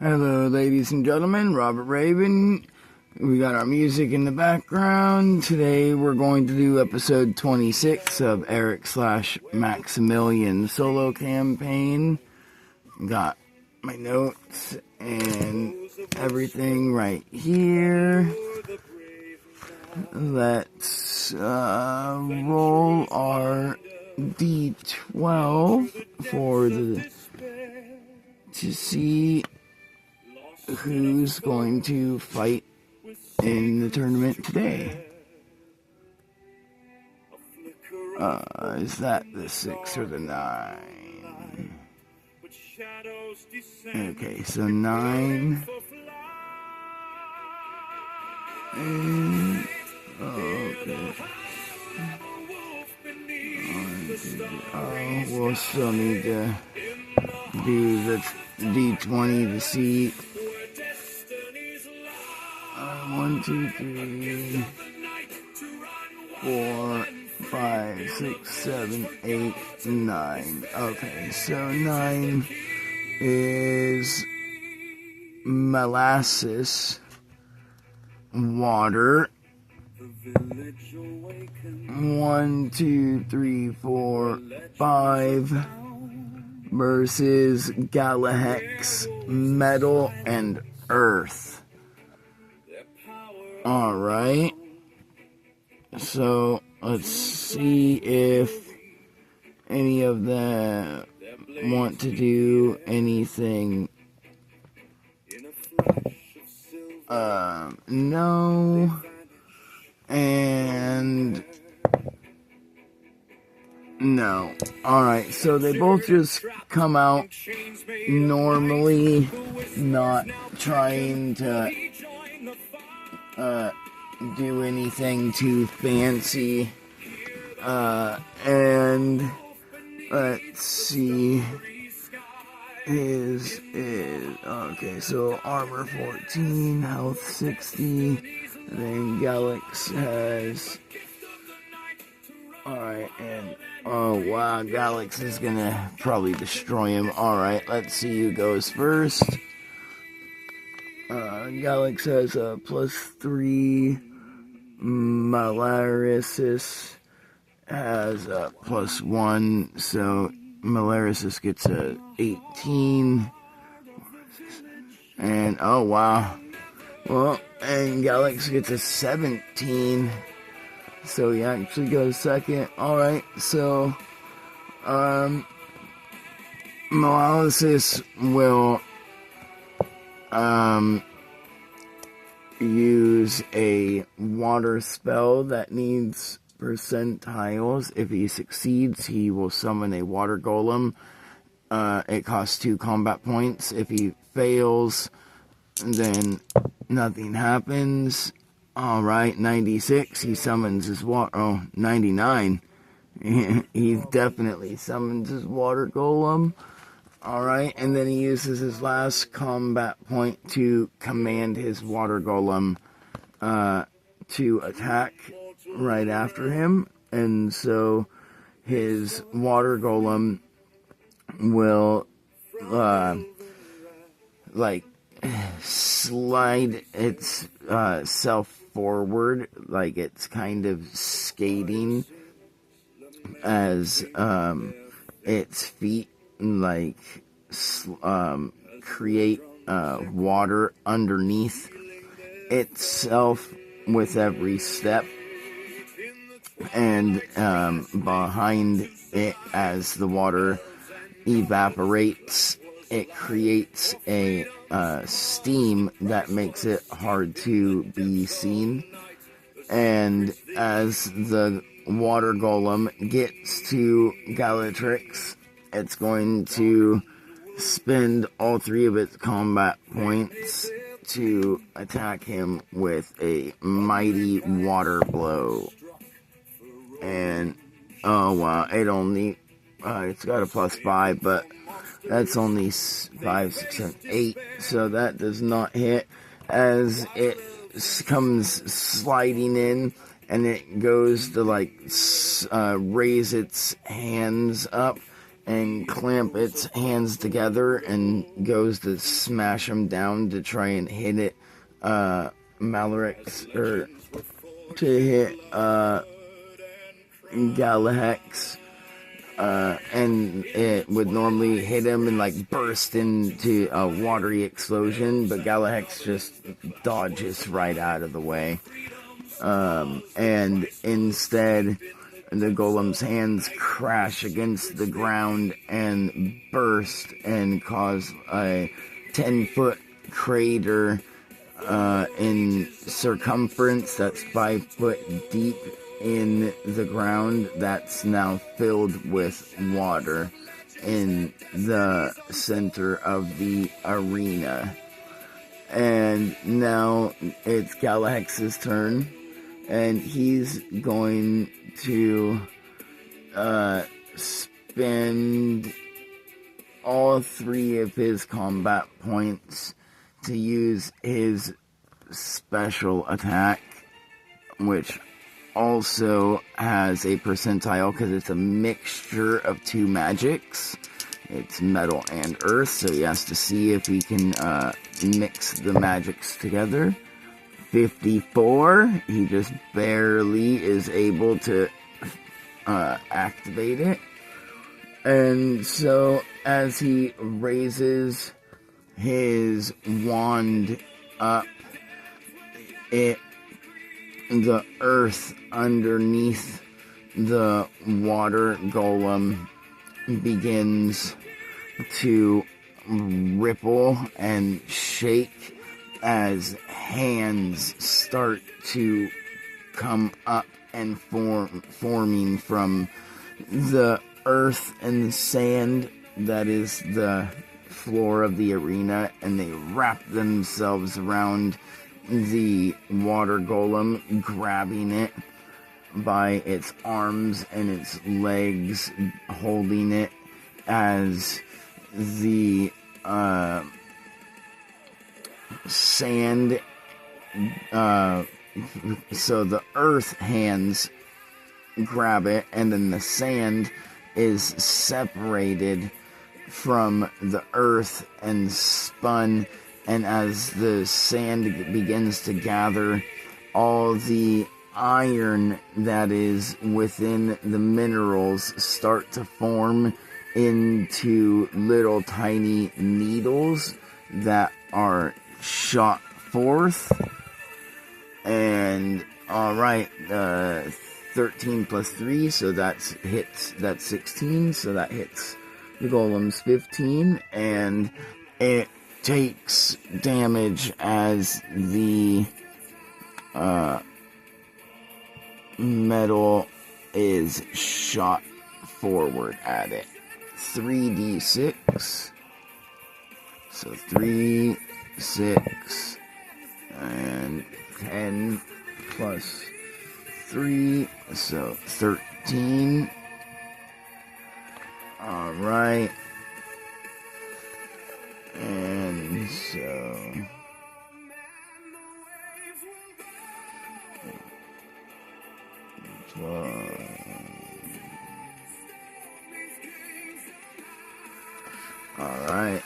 Hello, ladies and gentlemen, Robert Raven. We got our music in the background. Today we're going to do episode 26 of Eric/Maximilian solo campaign. Got my notes and everything right here. Let's roll our D12 to see who's going to fight in the tournament today. Is that the 6 or the 9? Okay, so 9. And, okay. We'll still need to do the D20 to see. 1, 2, 3, 4, 5, 6, 7, 8, 9. Okay, so 9 is molasses, water. 1, 2, 3, 4, 5 versus Galahex, metal, and earth. Alright, so let's see if any of them want to do anything. No, and no. Alright, so they both just come out normally, not trying to do anything too fancy. And let's see. Is okay, so armor 14, health 60, and then Galax has. Alright, and oh wow, Galax is gonna probably destroy him. Alright, let's see who goes first. Galax has a +3, Malarisis has a +1, so Malarisis gets a 18, and oh wow, well, and Galax gets a 17, so he actually goes second. Alright, so, Malarisis will use a water spell that needs percentiles. If he succeeds, he will summon a water golem. It costs 2 combat points. If he fails, then nothing happens. Alright, 96, he summons his water. Oh, 99. He definitely summons his water golem. Alright, and then he uses his last combat point to command his water golem to attack right after him. And so his water golem will like slide its self forward, like it's kind of skating as its feet like create water underneath itself with every step, and behind it, as the water evaporates, it creates a steam that makes it hard to be seen. And as the water golem gets to Galatrix, it's going to spend all 3 of its combat points to attack him with a mighty water blow. And oh wow, it only it's got a +5, but that's only 5, 6, 7, 8, so that does not hit. As it comes sliding in, and it goes to like raise its hands up, and clamp its hands together and goes to smash him down to try and hit it, Malarix, or to hit, Galahex. And it would normally hit him and like burst into a watery explosion, but Galahex just dodges right out of the way. And instead, the golem's hands crash against the ground and burst and cause a 10-foot crater in circumference that's 5 foot deep in the ground that's now filled with water in the center of the arena. And now it's Galahex's turn, and he's going to spend all 3 of his combat points to use his special attack, which also has a percentile because it's a mixture of 2 magics. It's metal and earth, so he has to see if he can mix the magics together. 54, he just barely is able to activate it. And so as he raises his wand up, the earth underneath the water golem begins to ripple and shake as hands start to come up and forming from the earth and the sand that is the floor of the arena, and they wrap themselves around the water golem, grabbing it by its arms and its legs, holding it as the sand, so the earth hands grab it, and then the sand is separated from the earth and spun. And as the sand begins to gather, all the iron that is within the minerals start to form into little tiny needles that are shot forth. And alright, 13 plus 3, so that's 16, so that hits the golem's 15, and it takes damage as the metal is shot forward at it. 3d6. So 3, 6, and 10 plus 3, so 13. Alright. And so alright.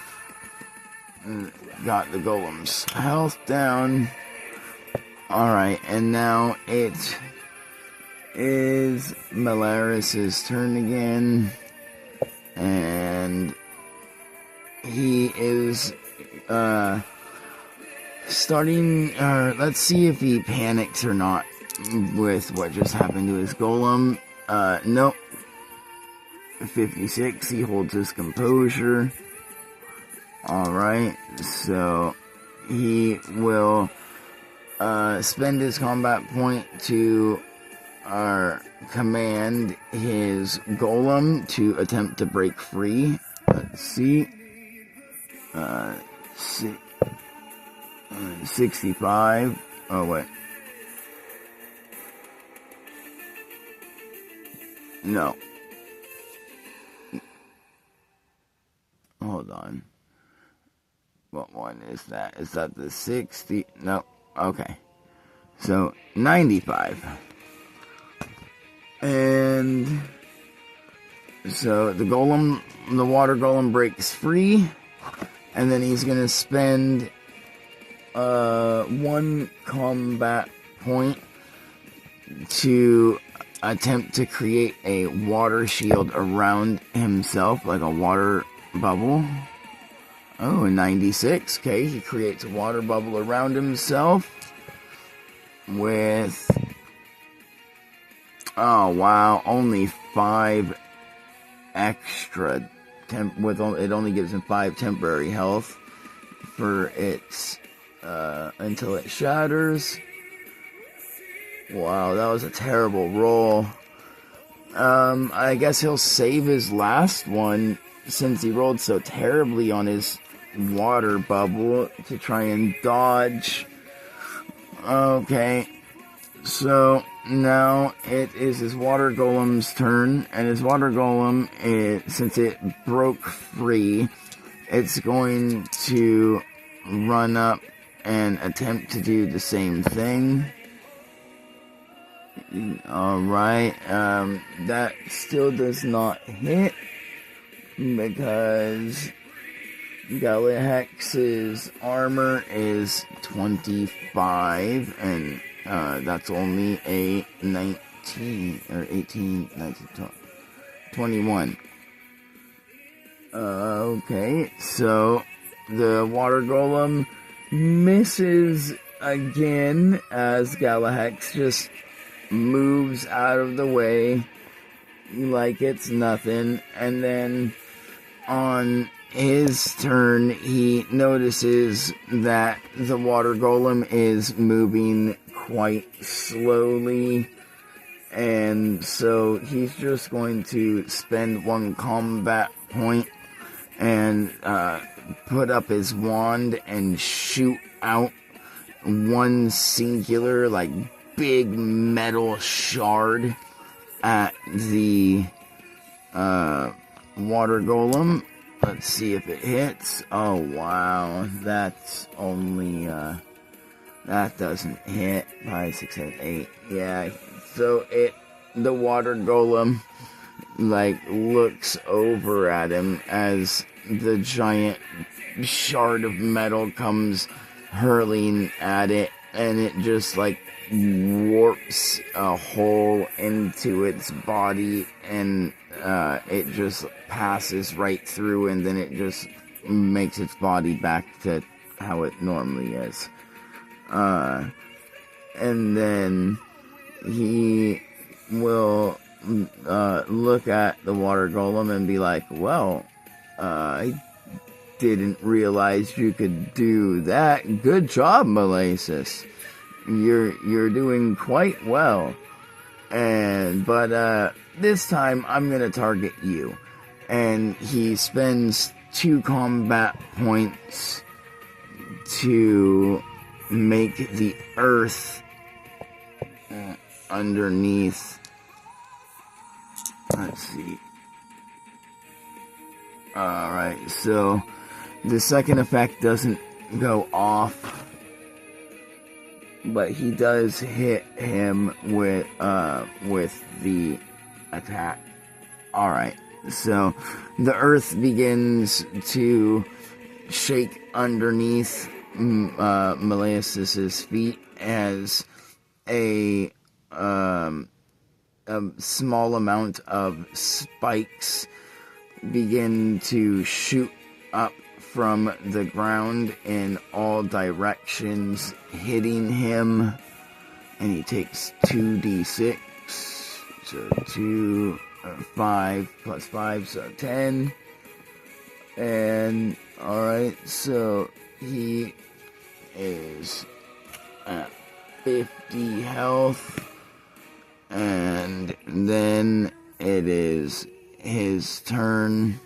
Got the golem's health down. Alright, and now it is Malaris's turn again. And he is starting, let's see if he panics or not with what just happened to his golem. Nope. 56, he holds his composure. Alright, so he will spend his combat point to command his golem to attempt to break free. Let's see. 65. Oh, wait. No. Hold on. What one is that? Is that the 60? No. Okay. So, 95. And So the water golem breaks free, and then he's gonna spend 1 combat point to attempt to create a water shield around himself, like a water bubble. Oh, 96. Okay, he creates a water bubble around himself with, oh wow, only 5 extra it only gives him 5 temporary health for its until it shatters. Wow, that was a terrible roll. I guess he'll save his last one since he rolled so terribly on his water bubble to try and dodge. Okay, so now it is his water golem's turn, and his water golem, since it broke free, it's going to run up and attempt to do the same thing. Alright, that still does not hit because Galahex's armor is 25, and that's only a 19, or 18, 19, 21. Okay, so the water golem misses again as Galahex just moves out of the way like it's nothing, and then on his turn he notices that the water golem is moving quite slowly, and so he's just going to spend 1 combat point and put up his wand and shoot out 1 singular, like, big metal shard at the water golem. Let's see if it hits. Oh wow, that's only that doesn't hit. 5, 6, 7, 8. Yeah, so the water golem like looks over at him as the giant shard of metal comes hurling at it, and it just like warps a hole into its body, and it just passes right through, and then it just makes its body back to how it normally is. And then he will look at the water golem and be like, well, I didn't realize you could do that. Good job, Malasis. You're doing quite well. But this time I'm gonna target you. And he spends 2 combat points to make the earth underneath. Let's see. Alright, so the second effect doesn't go off, but he does hit him with the attack. Alright, so the earth begins to shake underneath Malaeus' feet as a small amount of spikes begin to shoot up from the ground in all directions, hitting him, and he takes 2d6, so 5 plus 5, so 10, and alright, so he is at 50 health, and then it is his turn.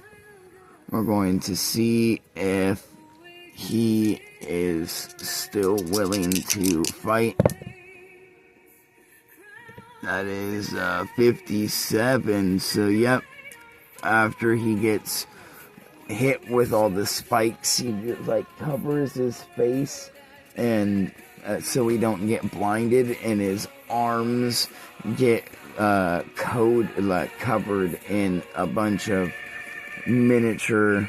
We're going to see if he is still willing to fight. That is 57, so yep, after he gets hit with all the spikes, he just, like, covers his face, and so he don't get blinded, and his arms get covered in a bunch of miniature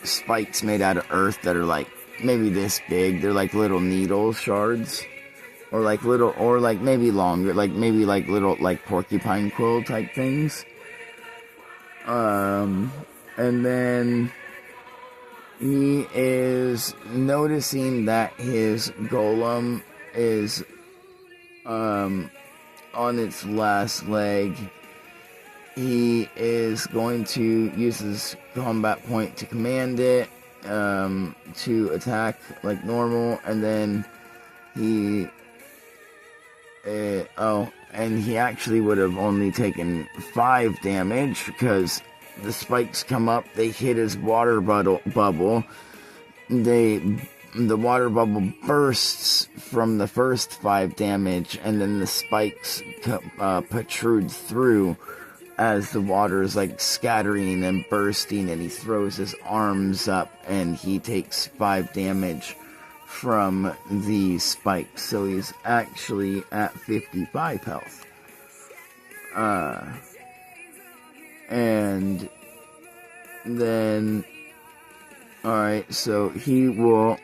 spikes made out of earth that are like maybe this big. They're like little needle shards, or like little, or like maybe longer, like maybe like little like porcupine quill type things. And then he is noticing that his golem is on its last leg. He is going to use his combat point to command it to attack like normal, and then he and he actually would have only taken 5 damage because the spikes come up, they hit his water bubble, the water bubble bursts from the first 5 damage, and then the spikes protrude through as the water is like scattering and bursting, and he throws his arms up and he takes 5 damage from the spikes. So he's actually at 55 health. And then, alright, so he will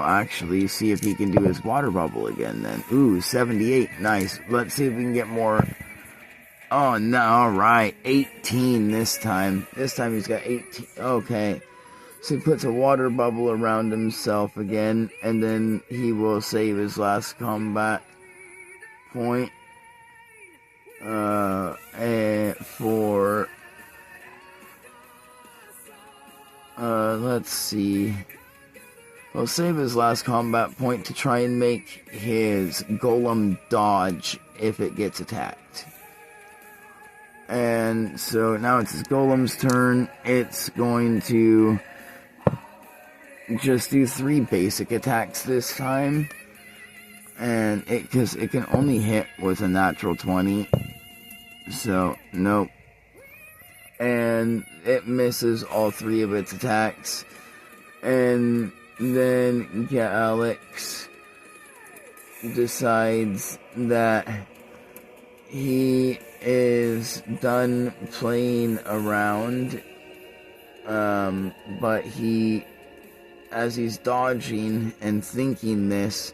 actually see if he can do his water bubble again then. Ooh, 78, nice. Let's see if we can get more. Oh, no, alright, 18 this time. This time he's got 18, okay. So he puts a water bubble around himself again, and then he will save his last combat point. Let's see. He'll save his last combat point to try and make his golem dodge if it gets attacked. And so now it's his golem's turn. It's going to just do 3 basic attacks this time. And because it can only hit with a natural 20. So, nope. And it misses all 3 of its attacks. And then Alex decides that he is done playing around. But as he's dodging and thinking this,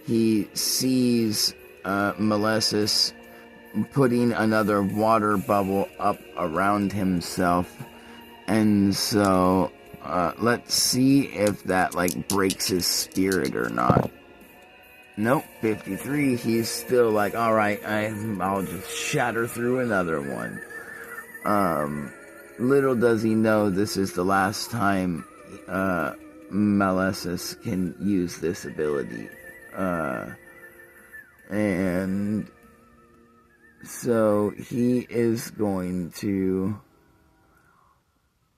he sees Malesis putting another water bubble up around himself, and so let's see if that like breaks his spirit or not. Nope, 53. He's still like, all right, I'll just shatter through another one. Little does he know this is the last time Malesis can use this ability. And so he is going to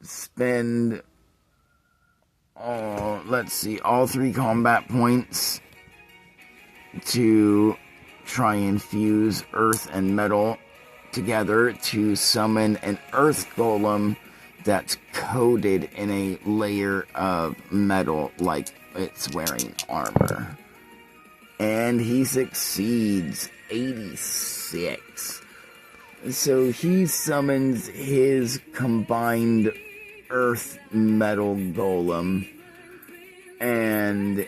spend all 3 combat points to try and fuse earth and metal together to summon an earth golem that's coated in a layer of metal like it's wearing armor. And he succeeds, 86. So he summons his combined earth metal golem, and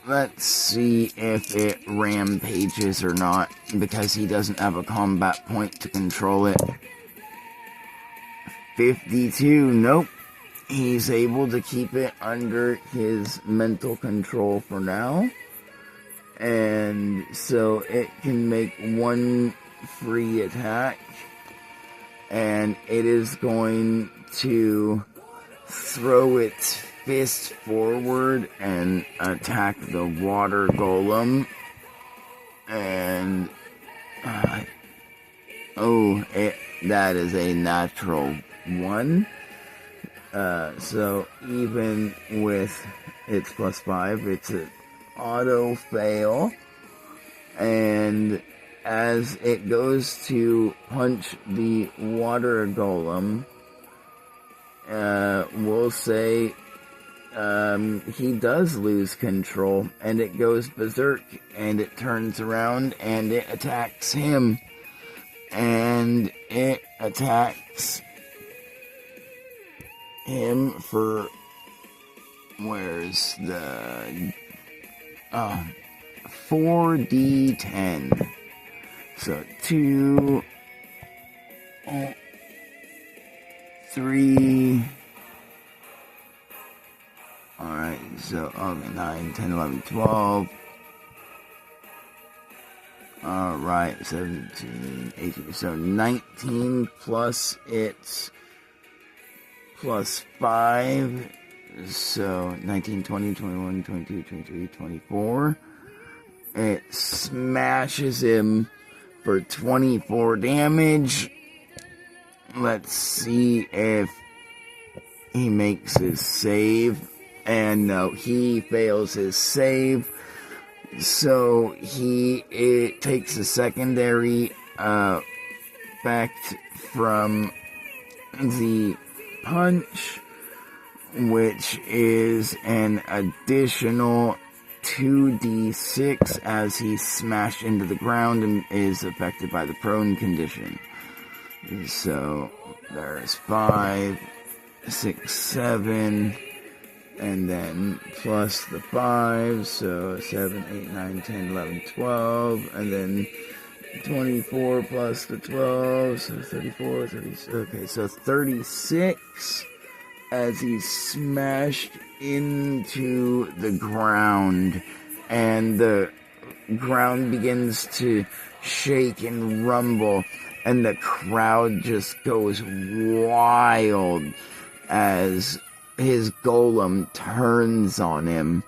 let's see if it rampages or not, because he doesn't have a combat point to control it. 52, nope. He's able to keep it under his mental control for now. And so it can make 1 free attack. And it is going to throw its fist forward and attack the water golem. And that is a natural 1. So even with its +5, it's an auto fail. And as it goes to punch the water golem, we'll say he does lose control, and it goes berserk, and it turns around, and it attacks him, and it attacks him for, where's the, 4d10, so 2, 3, alright, so, 9, 10, 11, 12, alright, 17, 18, so 19 plus it's plus 5, so 19, 20, 21, 22, 23, 24, it smashes him for 24 damage. Let's see if he makes his save. And no, he fails his save. So it takes a secondary effect from the punch, which is an additional 2d6 as he's smashed into the ground and is affected by the prone condition. So there's 5, 6, 7, and then plus the 5, so 7, 8, 9, 10, 11, 12, and then 24 plus the 12, so 34, 36, okay, so 36 as he's smashed into the ground, and the ground begins to shake and rumble, and the crowd just goes wild as his golem turns on him,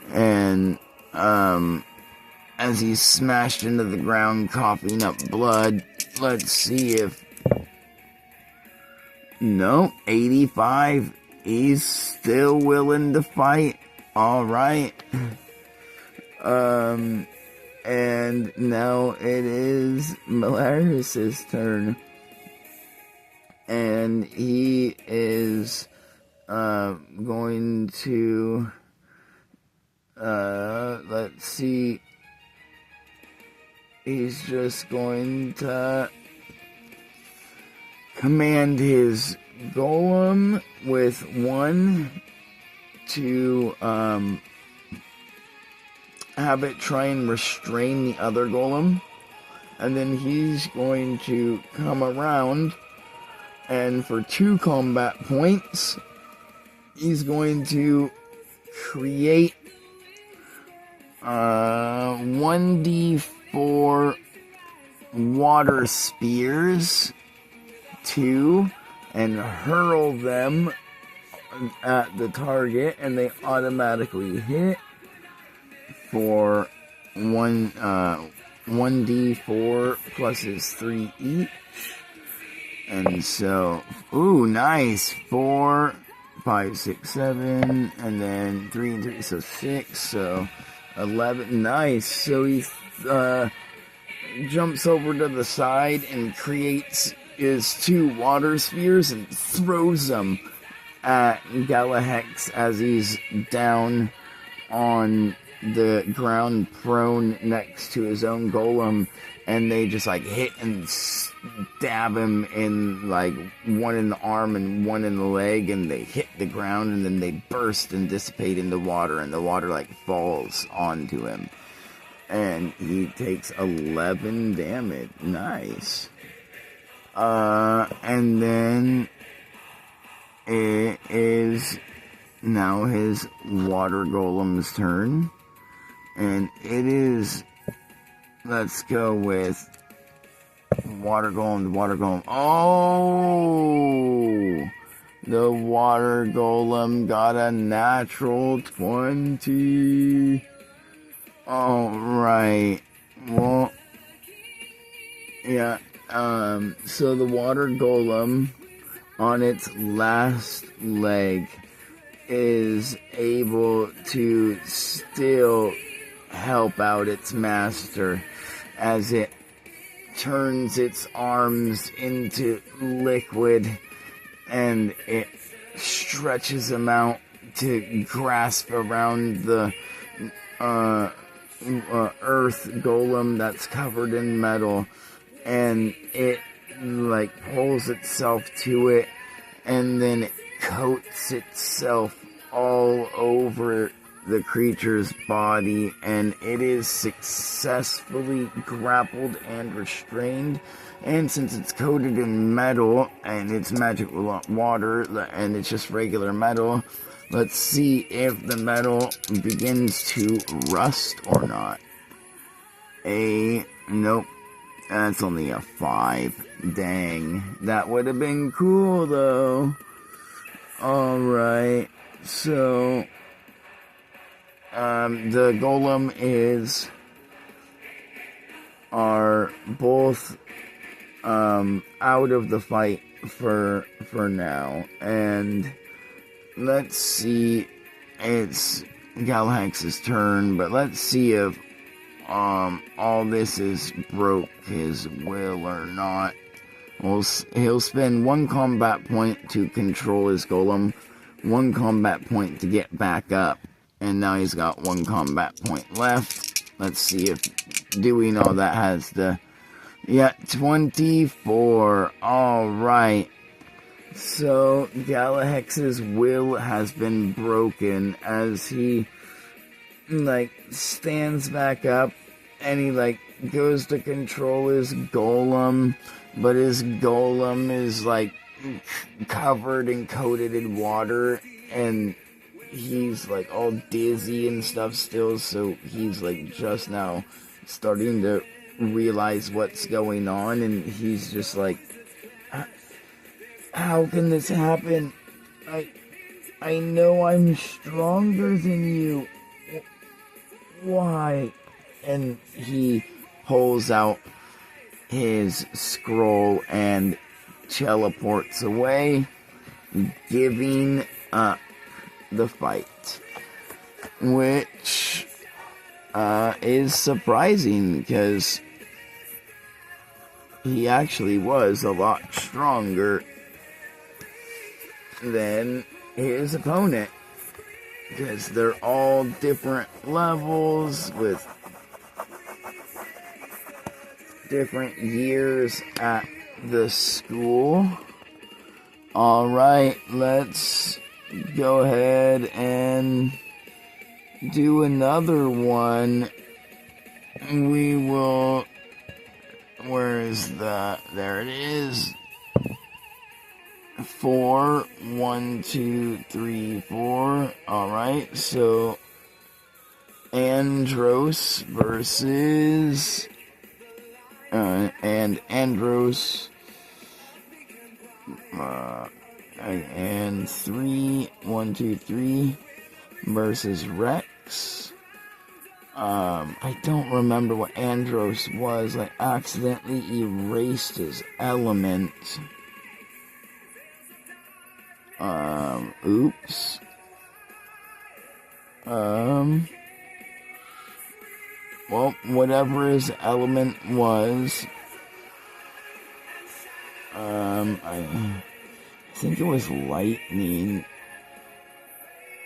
and as he's smashed into the ground, coughing up blood. Let's see if... No, 85. He's still willing to fight. Alright. And now it is Malaris's turn. And he is going to... let's see... He's just going to command his golem with 1 to have it try and restrain the other golem, and then he's going to come around, and for 2 combat points he's going to create 1d4 water spears, 2, and hurl them at the target, and they automatically hit for 1d4 plus his 3 each. And so, ooh, nice, 4, 5, 6, 7, and then 3 and 3, so 6, so 11, nice. So he jumps over to the side and creates his 2 water spheres and throws them at Galahex as he's down on the ground, prone next to his own golem, and they just like hit and stab him in, like, 1 in the arm and 1 in the leg, and they hit the ground, and then they burst and dissipate into water, and the water like falls onto him, and he takes 11 damage. Nice. And then it is now his water golem's turn, and it is, let's go with water golem, the water golem. Oh, the water golem got a natural 20. Alright, well, yeah, so the water golem on its last leg is able to still help out its master as it turns its arms into liquid, and it stretches them out to grasp around the earth golem that's covered in metal, and it like pulls itself to it, and then it coats itself all over the creature's body, and it is successfully grappled and restrained. And since it's coated in metal and it's magic water and it's just regular metal, let's see if the metal begins to rust or not. Nope, that's only a 5. Dang, that would have been cool though. Alright, so the golem are both out of the fight for now, and let's see, it's Galahex's turn, but let's see if all this is broke his will or not. He'll spend 1 combat point to control his golem, 1 combat point to get back up, and now he's got 1 combat point left. Let's see if doing all that has the... Yeah, 24. Alright. So, Galahex's will has been broken as he, stands back up, and he, goes to control his golem, but his golem is, covered and coated in water, and he's, all dizzy and stuff still, so he's, just now starting to realize what's going on, and he's just how can this happen? I know I'm stronger than you. Why? And he pulls out his scroll and teleports away, giving up the fight, which is surprising because he actually was a lot stronger than his opponent, because they're all different levels with different years at the school. Alright, let's go ahead and do another one. We will... Where is the... There it is. 4. 1, 2, 3, 4. Alright, so... Andros versus... and Andros... and 3, 1, 2, 3 versus Rex. I don't remember what Andros was. I accidentally erased his element. Oops. Well, whatever his element was, I think it was lightning.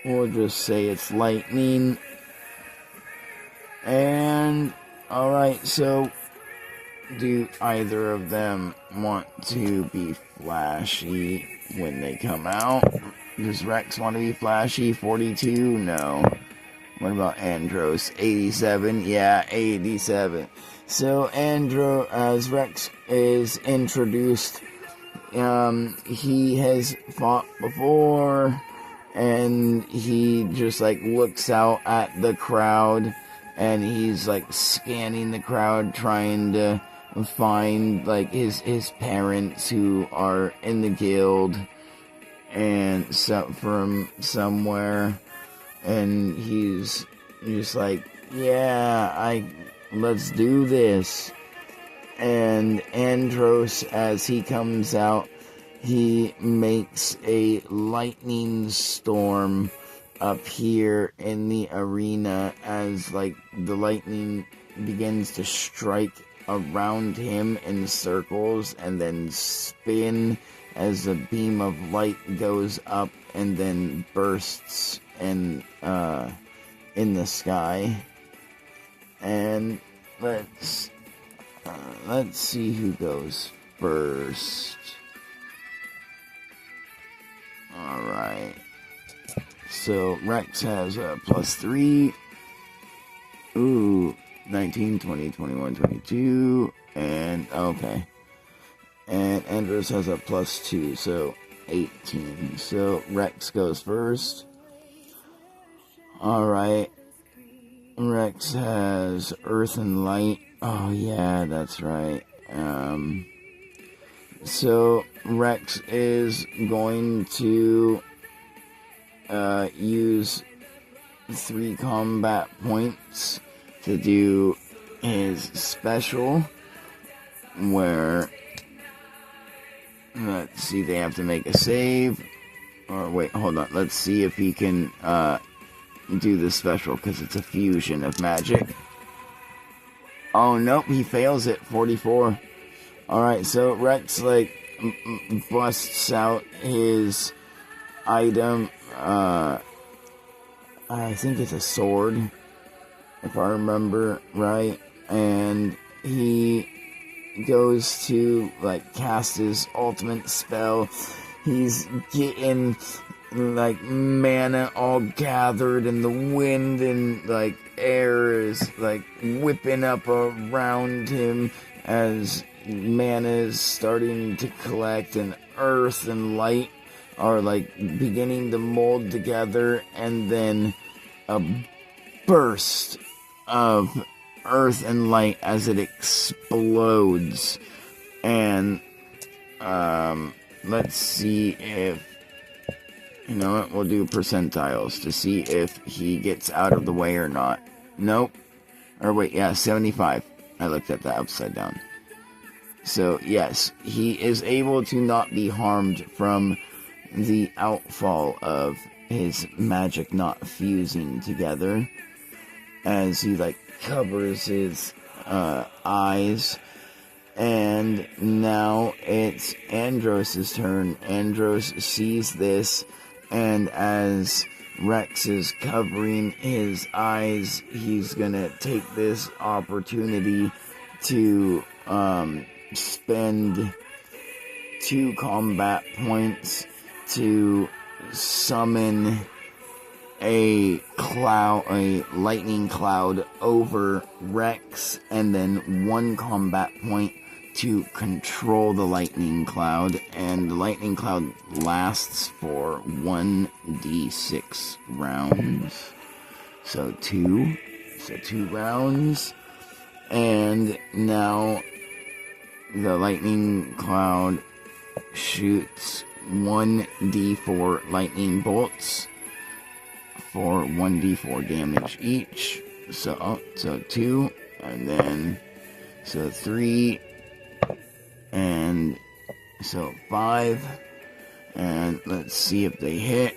We'll just say it's lightning. And, alright, so, do either of them want to be flashy when they come out? Does Rex want to be flashy? 42? No. What about Andros? 87? Yeah, 87. So, as Rex is introduced, he has fought before, and he just, looks out at the crowd, and he's, scanning the crowd, trying to find, his parents who are in the guild, and so, from somewhere, and he's just yeah, let's do this. And Andros, as he comes out, he makes a lightning storm up here in the arena as the lightning begins to strike around him in circles and then spin as a beam of light goes up and then bursts in the sky. And let's see who goes first. Alright. So Rex has a +3. Ooh, 19, 20, 21, 22. And, okay. And Andros has a +2, so 18. So Rex goes first. Alright. Rex has Earth and Light. Oh, yeah, that's right. So Rex is going to use 3 combat points to do his special, where, let's see, they have to make a save. Or wait, hold on. Let's see if he can do the special, because it's a fusion of magic. Oh, nope, he fails it. 44. Alright, so Rex, like, busts out his item. I think it's a sword, if I remember right. And he goes to, like, cast his ultimate spell. He's getting, like, mana all gathered, and the wind and, like, air is, like, whipping up around him as mana is starting to collect, and earth and light are, like, beginning to mold together, and then a burst of earth and light as it explodes. And let's see if, you know what, we'll do percentiles to see if he gets out of the way or not. Nope. Or wait, yeah, 75. I looked at that upside down. So yes, he is able to not be harmed from the outfall of his magic not fusing together, as he, like, covers his eyes. And now it's Andros' turn. Andros sees this, and as Rex is covering his eyes, he's gonna take this opportunity to spend 2 combat points to summon a lightning cloud over Rex, and then 1 combat point to control the lightning cloud. And the lightning cloud lasts for 1d6 rounds. So 2 rounds. And now the lightning cloud shoots 1d4 lightning bolts for 1d4 damage each. So 2, and then so 3, and so 5. And let's see if they hit.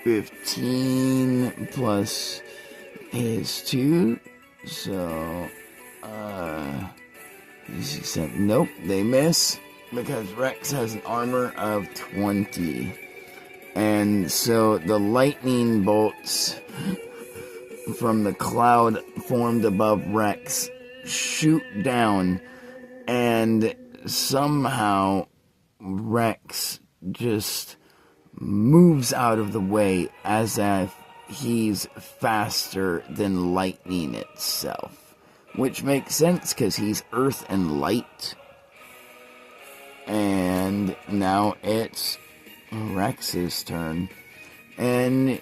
15 plus his 2, so nope, they miss, because Rex has an armor of 20. And so the lightning bolts from the cloud formed above Rex shoot down, and somehow Rex just moves out of the way as if he's faster than lightning itself, which makes sense because he's earth and light. And now it's Rex's turn, and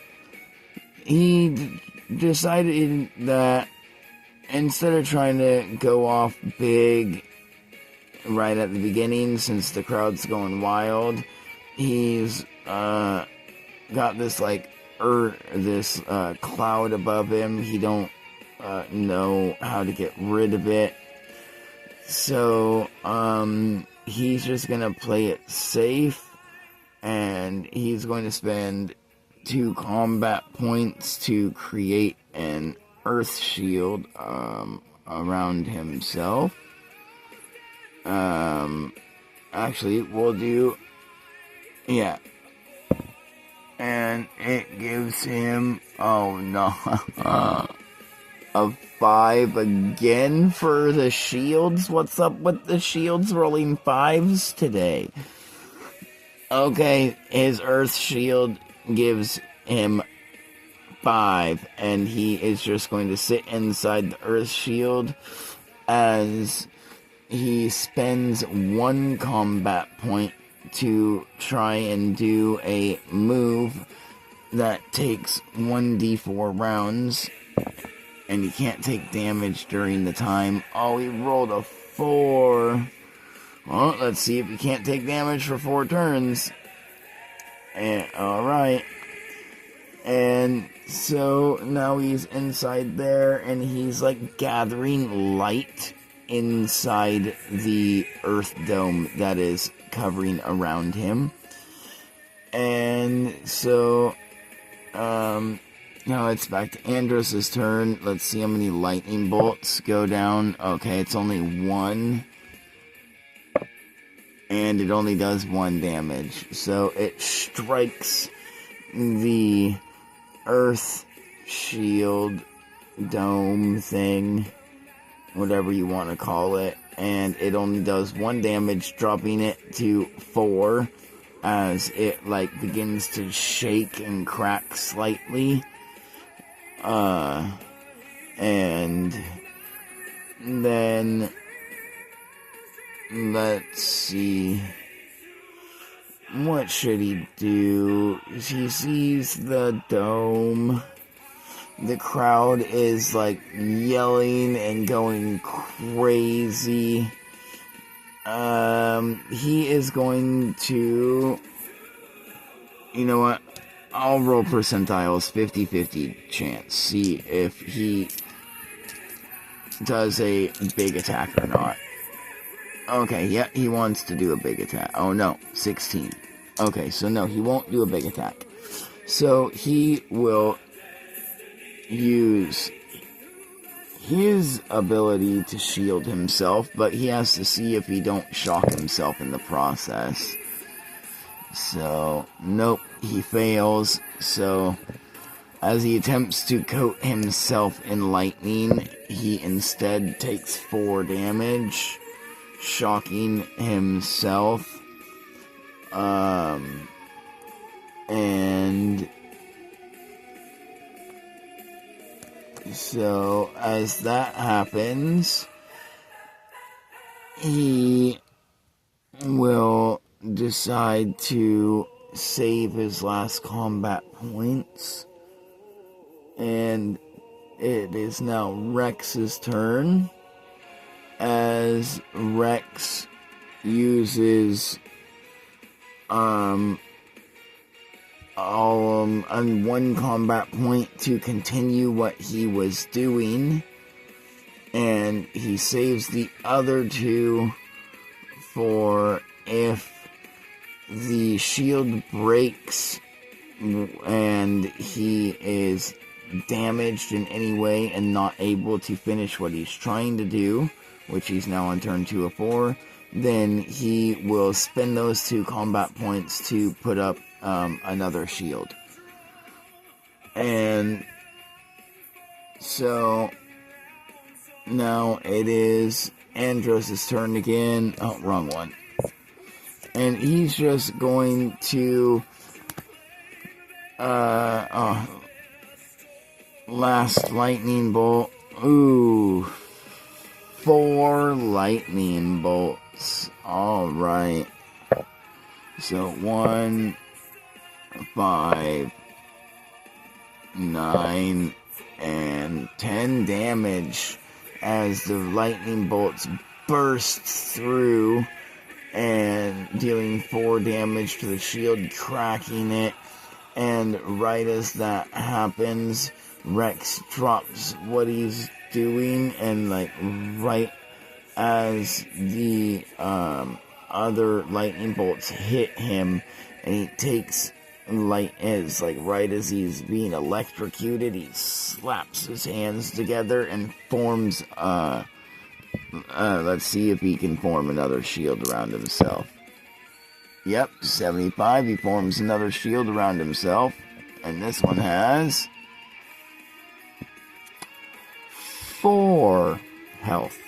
he decided that instead of trying to go off big right at the beginning, since the crowd's going wild, he's got this cloud above him. He don't know how to get rid of it, so he's just gonna play it safe, and he's going to spend 2 combat points to create an earth shield around himself. Actually, we'll do... Yeah. And it gives him... Oh, no. A 5 again for the shields? What's up with the shields rolling 5s today? Okay, his earth shield gives him 5, and he is just going to sit inside the earth shield as he spends 1 combat point to try and do a move that takes 1d4 rounds, and he can't take damage during the time. Oh, he rolled a 4. Well, let's see if he can't take damage for 4 turns. And, alright. And so now he's inside there, and he's like gathering light inside the earth dome that is covering around him. And so, now it's back to Andros's turn. Let's see how many lightning bolts go down. Okay, it's only 1. And it only does 1 damage. So it strikes the earth shield dome thing, whatever you want to call it. And it only does 1 damage, dropping it to 4 as it like begins to shake and crack slightly. And then let's see, what should he do? He sees the dome. The crowd is like yelling and going crazy. He is going to, you know what? I'll roll percentiles, 50-50 chance. See if he does a big attack or not. Okay, yeah, he wants to do a big attack. Oh no, 16. Okay, so no, he won't do a big attack. So he will use his ability to shield himself, but he has to see if he don't shock himself in the process. So, nope, he fails. So, as he attempts to coat himself in lightning, he instead takes 4 damage, shocking himself. And so, as that happens, he will decide to save his last combat points. And it is now Rex's turn, as Rex uses on 1 combat point to continue what he was doing, and he saves the other 2 for if the shield breaks and he is damaged in any way and not able to finish what he's trying to do, which he's now on turn 2 of 4, then he will spend those 2 combat points to put up another shield. And so now it is Andros' turn again. Oh, wrong one. And he's just going to last lightning bolt. Ooh, 4 lightning bolts. Alright. So 1, 5, 9, and 10 damage as the lightning bolts burst through and dealing 4 damage to the shield, cracking it. And right as that happens, Rex drops what he's doing, and like right as the other lightning bolts hit him, and he takes light as like right as he's being electrocuted, he slaps his hands together and forms let's see if he can form another shield around himself. Yep, 75. He forms another shield around himself. And this one has 4 health.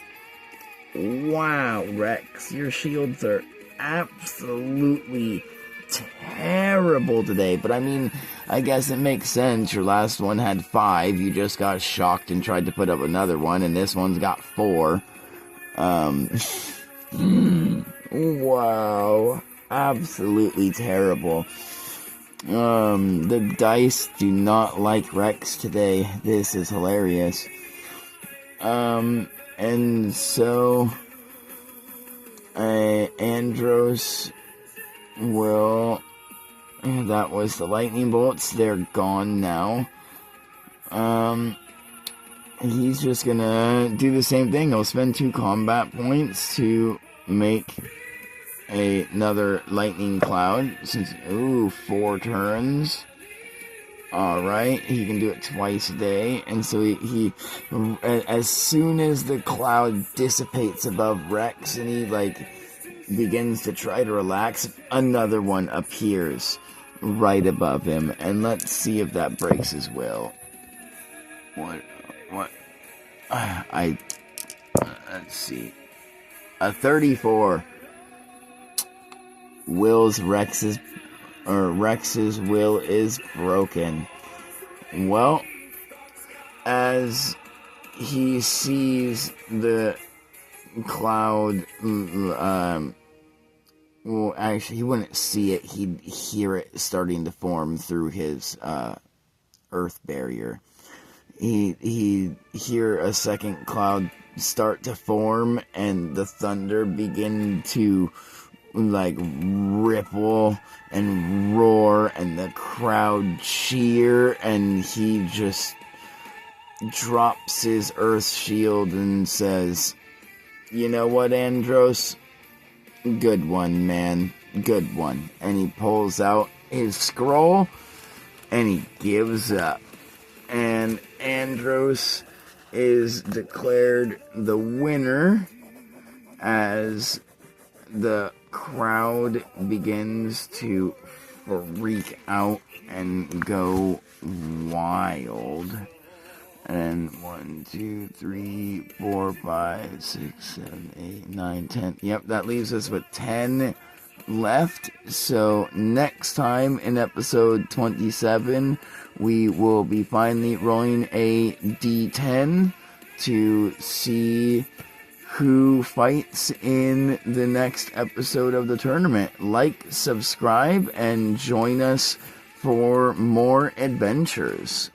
Wow, Rex, your shields are absolutely terrible today. But I mean, I guess it makes sense. Your last one had 5. You just got shocked and tried to put up another one. And this one's got 4. Wow. Absolutely terrible. The dice do not like Rex today. This is hilarious. And so Andros will... That was the lightning bolts. They're gone now. He's just gonna do the same thing. He'll spend 2 combat points to make another lightning cloud. Since 4 turns. Alright, he can do it twice a day. And so he as soon as the cloud dissipates above Rex and he begins to try to relax, another one appears right above him. And let's see if that breaks his will. What let's see. A 34. Rex's will is broken. Well, as he sees the cloud, well, actually, he wouldn't see it. He'd hear it starting to form through his earth barrier. He'd hear a second cloud start to form, and the thunder begin to ripple and roar, and the crowd cheer, and he just drops his earth shield and says, "You know what, Andros? Good one, man. Good one." And he pulls out his scroll, and he gives up. And Andros is declared the winner as the crowd begins to freak out and go wild. And 1, 2, 3, 4, 5, 6, 7, 8, 9, 10. Yep, that leaves us with 10 left. So next time in episode 27, we will be finally rolling a D10 to see who fights in the next episode of the tournament. Like, subscribe, and join us for more adventures.